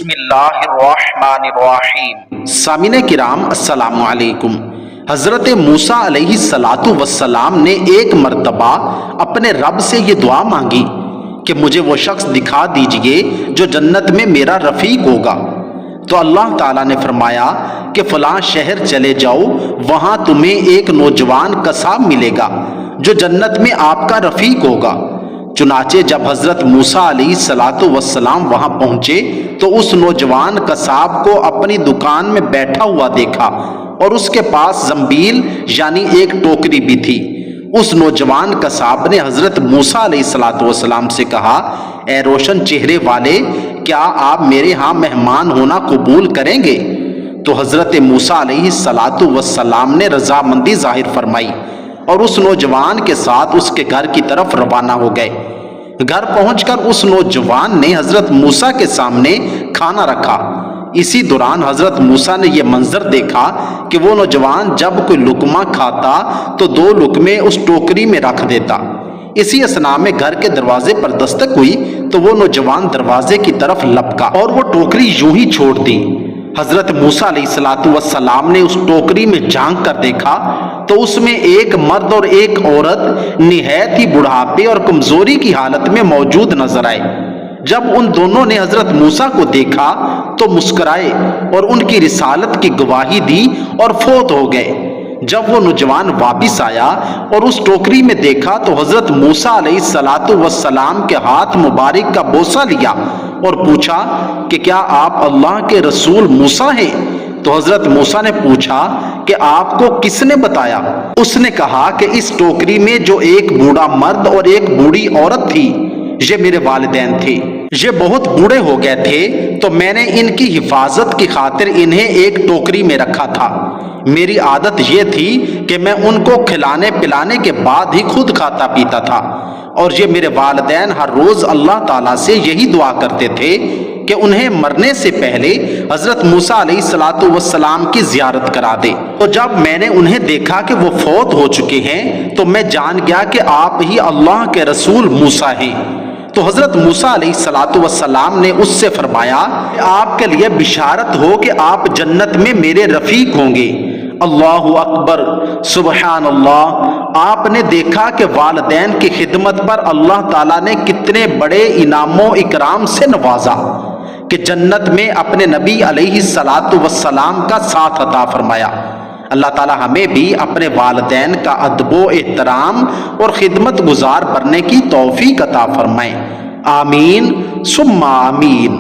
بسم اللہ الرحمن الرحیم۔ سامعین کرام السلام علیکم۔ حضرت موسیٰ علیہ السلام نے ایک مرتبہ اپنے رب سے یہ دعا مانگی کہ مجھے وہ شخص دکھا دیجئے جو جنت میں میرا رفیق ہوگا۔ تو اللہ تعالیٰ نے فرمایا کہ فلاں شہر چلے جاؤ، وہاں تمہیں ایک نوجوان قصاب ملے گا جو جنت میں آپ کا رفیق ہوگا۔ چنانچہ جب حضرت موسیٰ علیہ السلام وہاں پہنچے تو اس نوجوان قصاب کو اپنی دکان میں بیٹھا ہوا دیکھا اور اس کے پاس زنبیل یعنی ایک ٹوکری بھی تھی۔ اس نوجوان قصاب نے حضرت موسیٰ علیہ السلام سے کہا، اے روشن چہرے والے، کیا آپ میرے ہاں مہمان ہونا قبول کریں گے؟ تو حضرت موسیٰ علیہ السلام نے رضامندی ظاہر فرمائی اور اس نوجوان کے ساتھ اس کے گھر کی طرف روانہ ہو گئے۔ گھر پہنچ کر اس نوجوان نے حضرت موسیٰ کے سامنے کھانا رکھا۔ اسی دوران حضرت موسیٰ نے یہ منظر دیکھا کہ وہ نوجوان جب کوئی لقمہ کھاتا تو 2 لقمے اس ٹوکری میں رکھ دیتا۔ اسی اثناء میں گھر کے دروازے پر دستک ہوئی تو وہ نوجوان دروازے کی طرف لپکا اور وہ ٹوکری یوں ہی چھوڑ دی۔ حضرت موسیٰ علیہ السلام نے اس ٹوکری میں جھانک کر دیکھا تو اس میں ایک مرد اور ایک عورت نہایت ہی بڑھاپے اور کمزوری کی حالت میں موجود نظر آئے۔ جب ان دونوں نے حضرت موسیٰ کو دیکھا تو مسکرائے اور ان کی رسالت کی گواہی دی اور فوت ہو گئے۔ جب وہ نوجوان واپس آیا اور اس ٹوکری میں دیکھا تو حضرت موسیٰ علیہ السلام کے ہاتھ مبارک کا بوسہ لیا اور پوچھا کہ کیا آپ اللہ کے رسول موسیٰ ہیں؟ تو حضرت موسیٰ نے پوچھا کہ آپ کو کس نے بتایا؟ اس نے کہا کہ اس ٹوکری میں جو ایک بوڑھا مرد اور ایک بوڑھی عورت تھی یہ میرے والدین تھے۔ یہ بہت بوڑھے ہو گئے تھے تو میں نے ان کی حفاظت کی خاطر انہیں ایک ٹوکری میں رکھا تھا۔ میری عادت یہ تھی کہ میں ان کو کھلانے پلانے کے بعد ہی خود کھاتا پیتا تھا، اور یہ میرے والدین ہر روز اللہ تعالیٰ سے یہی دعا کرتے تھے کہ انہیں مرنے سے پہلے حضرت موسیٰ علیہ السلام کی زیارت کرا دے۔ تو جب میں نے انہیں دیکھا کہ وہ فوت ہو چکے ہیں تو میں جان گیا کہ آپ ہی اللہ کے رسول موسیٰ ہیں۔ تو حضرت موسیٰ علیہ السلام نے اس سے فرمایا کہ آپ کے لیے بشارت ہو کہ آپ جنت میں میرے رفیق ہوں گے۔ اللہ اکبر، سبحان اللہ۔ آپ نے دیکھا کہ والدین کی خدمت پر اللہ تعالیٰ نے کتنے بڑے انعام و اکرام سے نوازا کہ جنت میں اپنے نبی علیہ السلام کا ساتھ عطا فرمایا۔ اللہ تعالیٰ ہمیں بھی اپنے والدین کا ادب و احترام اور خدمت گزار بننے کی توفیق عطا فرمائے۔ آمین ثم آمین۔